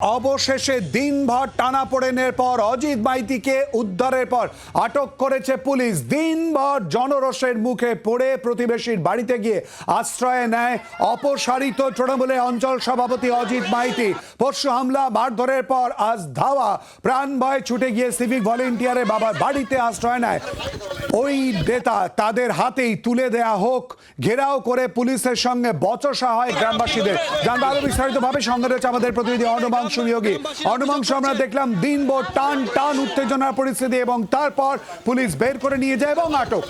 অবশেষে দিনভর টানাপোড়েনের পর অজিত মাইতিকে উদ্ধারের পর আটক করেছে পুলিশ। দিনভর জনরোষের মুখে পড়ে প্রতিবেশীর বাড়িতে গিয়ে আশ্রয় নেয় অপসারিত তৃণমূলের অঞ্চল সভাপতি অজিত মাইতি। পরশু হামলা মারধরের পর আজ ধাওয়া, প্রাণ ভয়ে ছুটে গিয়ে সিভিক ভলেন্টিয়ারের বাবার বাড়িতে আশ্রয় নেয়। ওই নেতা তাদের হাতেই তুলে দেয়া হোক, ঘেরাও করে পুলিশের সঙ্গে বচসা হয় গ্রামবাসীদের। জানবো আরো বিস্তারিতভাবে, সঙ্গে রয়েছে আমাদের প্রতিনিধি অনুমাংশু নিয়োগী। অনুমাংশু, আমরা দেখলাম দিনভর টান টান উত্তেজনার পরিস্থিতি এবং তারপর পুলিশ বের করে নিয়ে যায় এবং আটক।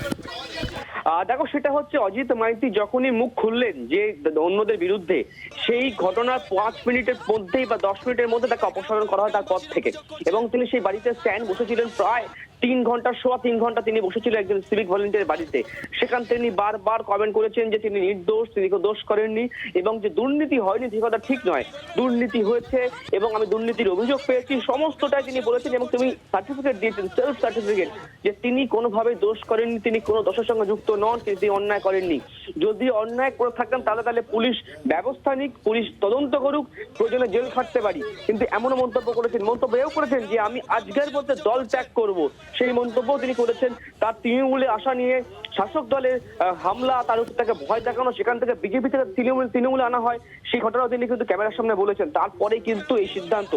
দেখো, সেটা হচ্ছে অজিত মাইতি যখনই মুখ খুললেন যে অন্যদের বিরুদ্ধে, সেই ঘটনার 5 মিনিটের মধ্যেই বা 10 মিনিটের মধ্যে তাকে অপসারণ করা হয় তার পদ থেকে। এবং তিনি সেই বাড়িতে স্ট্যান্ড বসেছিলেন প্রায় 3 ঘন্টা, সোয়া 3 ঘন্টা তিনি বসেছিলেন একজন সিভিক ভলেন্টিয়ার বাড়িতে। সেখান তিনি বারবার কমেন্ট করেছেন যে তিনি নির্দোষ, তিনি কোনো দোষ করেননি এবং যে দুর্নীতি হয়নি সে কথা ঠিক নয়, দুর্নীতি হয়েছে এবং আমি দুর্নীতির অভিযোগ পেয়েছি, সমস্তটাই তিনি বলেছেন। এবং তিনি সার্টিফিকেট দিয়েছেন, সেলফ সার্টিফিকেট, যে তিনি কোনোভাবে দোষ করেননি, তিনি কোনো দোষের সঙ্গে যুক্ত নন, তিনি অন্যায় করেননি। যদি অন্যায় করে থাকতেন তাহলে পুলিশ ব্যবস্থা নিক, পুলিশ তদন্ত করুক, প্রয়োজনে জেল খাটতে পারি। কিন্তু এমনও মন্তব্য করেছেন, এও করেছেন যে আমি আজকের মধ্যে দল ত্যাগ করব। সেই মন্তব্য তিনি করেছেন। তার তৃণমূলে আসা নিয়ে শাসক দলের হামলা, তার উপর তাকে ভয় দেখানো, সেখান থেকে বিজেপি থেকে তৃণমূলে আনা হয়, সেই ঘটনাও তিনি কিন্তু ক্যামেরার সামনে বলেছেন। তারপরে কিন্তু এই সিদ্ধান্ত।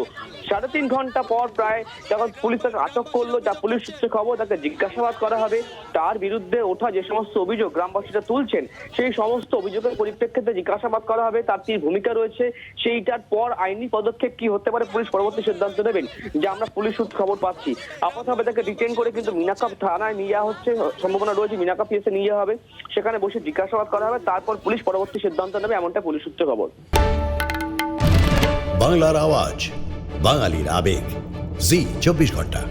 3.5 ঘন্টা পর প্রায় যখন পুলিশ তাকে আটক করলো, যা পুলিশ সূত্রে খবর, তাকে জিজ্ঞাসাবাদ করা হবে। তার বিরুদ্ধে ওঠা যে সমস্ত অভিযোগ গ্রামবাসীরা তুলছেন, সেই সমস্ত অভিযোগের পরিপ্রেক্ষিতে জিজ্ঞাসাবাদ করা হবে। তার কি ভূমিকা রয়েছে, সেইটার পর আইনি পদক্ষেপ কি হতে পারে পুলিশ পরবর্তী সিদ্ধান্ত নেবেন, যে আমরা পুলিশ সূত্রে খবর পাচ্ছি। আপাতভাবে তাকে ডিটেইন করে কিন্তু মিনাকাপ থানায় নিয়ে যাওয়া হচ্ছে, সম্ভাবনা রয়েছে মিনাকাপ পিএসে নিয়ে যাওয়া হবে, সেখানে বসে জিজ্ঞাসাবাদ করা হবে, তারপর পুলিশ পরবর্তী সিদ্ধান্ত নেবে, এমনটা পুলিশ সূত্রে খবর। বাংলার আওয়াজ, বাঙালির আবেগ, জি 24 ঘন্টা।